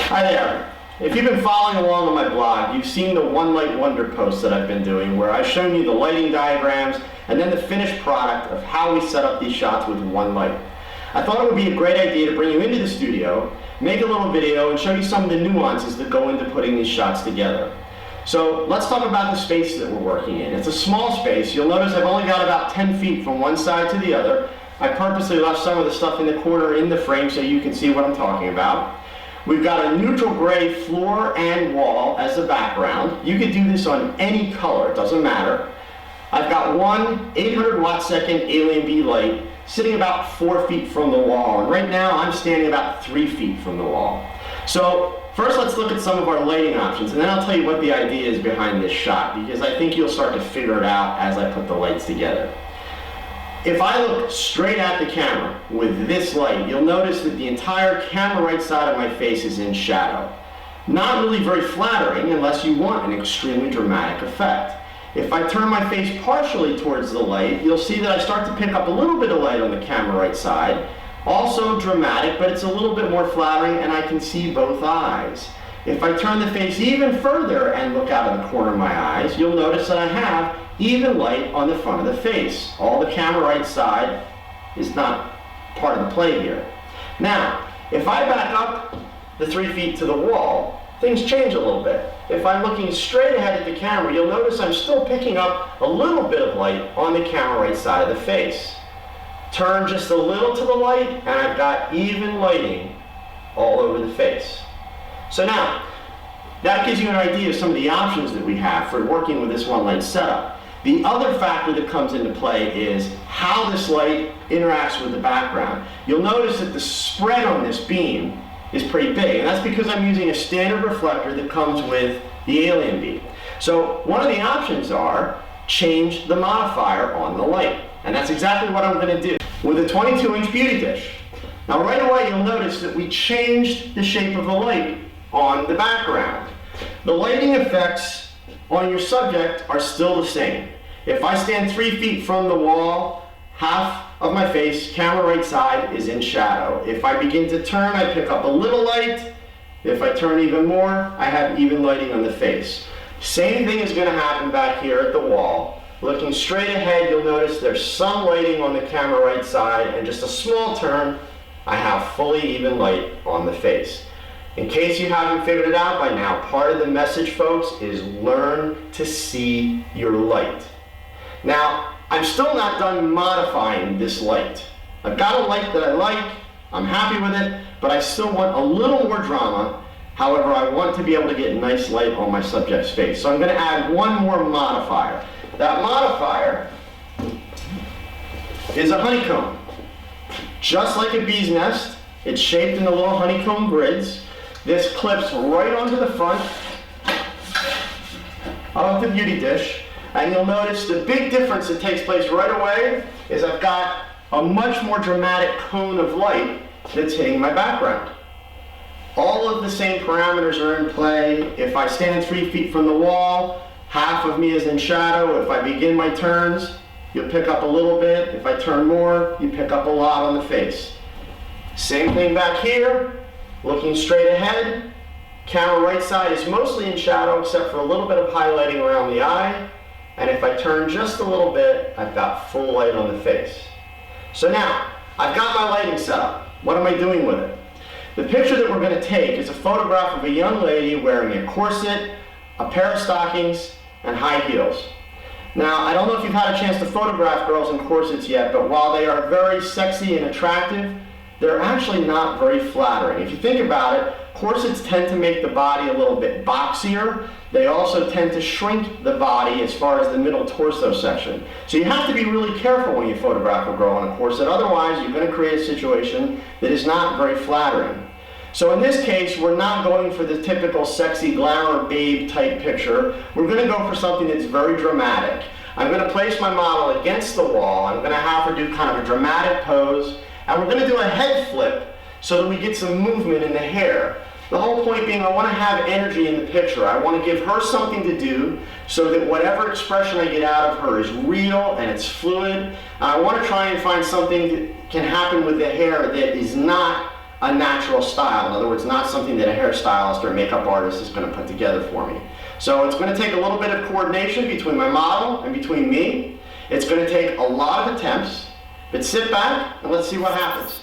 Hi there. If you've been following along on my blog, you've seen the One Light Wonder posts that I've been doing where I've shown you the lighting diagrams and then the finished product of how we set up these shots with one light. I thought it would be a great idea to bring you into the studio, make a little video, and show you some of the nuances that go into putting these shots together. So let's talk about the space that we're working in. It's a small space. You'll notice I've only got about 10 feet from one side to the other. I purposely left some of the stuff in the corner in the frame so you can see what I'm talking about. We've got a neutral gray floor and wall as the background. You could do this on any color, it doesn't matter. I've got one 800 watt second alien B light sitting about 4 feet from the wall, and right now I'm standing about 3 feet from the wall. So first let's look at some of our lighting options, and then I'll tell you what the idea is behind this shot, because I think you'll start to figure it out as I put the lights together. If I look straight at the camera with this light, you'll notice that the entire camera right side of my face is in shadow. Not really very flattering unless you want an extremely dramatic effect. If I turn my face partially towards the light, you'll see that I start to pick up a little bit of light on the camera right side. Also dramatic, but it's a little bit more flattering and I can see both eyes. If I turn the face even further and look out of the corner of my eyes, you'll notice that I have even light on the front of the face. All the camera right side is not part of the play here. Now, if I back up the 3 feet to the wall, things change a little bit. If I'm looking straight ahead at the camera, you'll notice I'm still picking up a little bit of light on the camera right side of the face. Turn just a little to the light, and I've got even lighting all over the face. So now, that gives you an idea of some of the options that we have for working with this one light setup. The other factor that comes into play is how this light interacts with the background. You'll notice that the spread on this beam is pretty big, and that's because I'm using a standard reflector that comes with the alien beam. So one of the options are change the modifier on the light, and that's exactly what I'm going to do with a 22-inch beauty dish. Now right away you'll notice that we changed the shape of the light on the background. The lighting effects on your subject are still the same. If I stand 3 feet from the wall, half of my face, camera right side, is in shadow. If I begin to turn, I pick up a little light. If I turn even more, I have even lighting on the face. Same thing is going to happen back here at the wall. Looking straight ahead, you'll notice there's some lighting on the camera right side, and just a small turn, I have fully even light on the face. In case you haven't figured it out by now, part of the message, folks, is learn to see your light. Now, I'm still not done modifying this light. I've got a light that I like, I'm happy with it, but I still want a little more drama. However, I want to be able to get nice light on my subject's face. So I'm going to add one more modifier. That modifier is a honeycomb. Just like a bee's nest, it's shaped into little honeycomb grids. This clips right onto the front of the beauty dish, and you'll notice the big difference that takes place right away is I've got a much more dramatic cone of light that's hitting my background. All of the same parameters are in play. If I stand 3 feet from the wall, half of me is in shadow. If I begin my turns, you'll pick up a little bit. If I turn more, you pick up a lot on the face. Same thing back here. Looking straight ahead, camera right side is mostly in shadow except for a little bit of highlighting around the eye. And if I turn just a little bit, I've got full light on the face. So now, I've got my lighting set up. What am I doing with it? The picture that we're going to take is a photograph of a young lady wearing a corset, a pair of stockings, and high heels. Now, I don't know if you've had a chance to photograph girls in corsets yet, but while they are very sexy and attractive, they're actually not very flattering. If you think about it, corsets tend to make the body a little bit boxier. They also tend to shrink the body as far as the middle torso section. So you have to be really careful when you photograph a girl in a corset, otherwise you're going to create a situation that is not very flattering. So in this case, we're not going for the typical sexy glamour babe type picture. We're going to go for something that's very dramatic. I'm going to place my model against the wall. I'm going to have her do kind of a dramatic pose. And we're going to do a head flip so that we get some movement in the hair. The whole point being I want to have energy in the picture. I want to give her something to do so that whatever expression I get out of her is real and it's fluid. And I want to try and find something that can happen with the hair that is not a natural style. In other words, not something that a hairstylist or makeup artist is going to put together for me. So it's going to take a little bit of coordination between my model and between me. It's going to take a lot of attempts, but sit back and let's see what happens.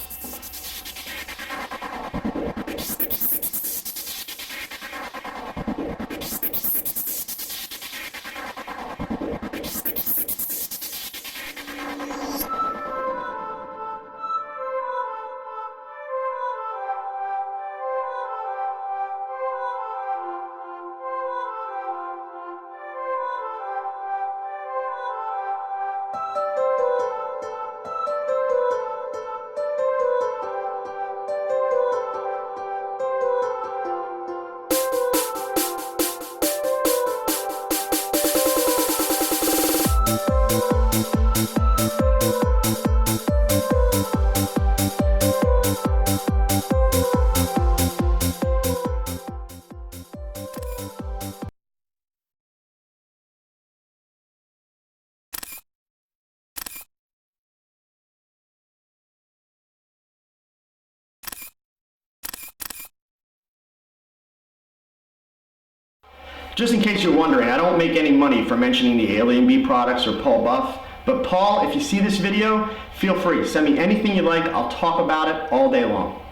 Just in case you're wondering, I don't make any money from mentioning the Alien Bee products or Paul Buff, but Paul, if you see this video, feel free, send me anything you like, I'll talk about it all day long.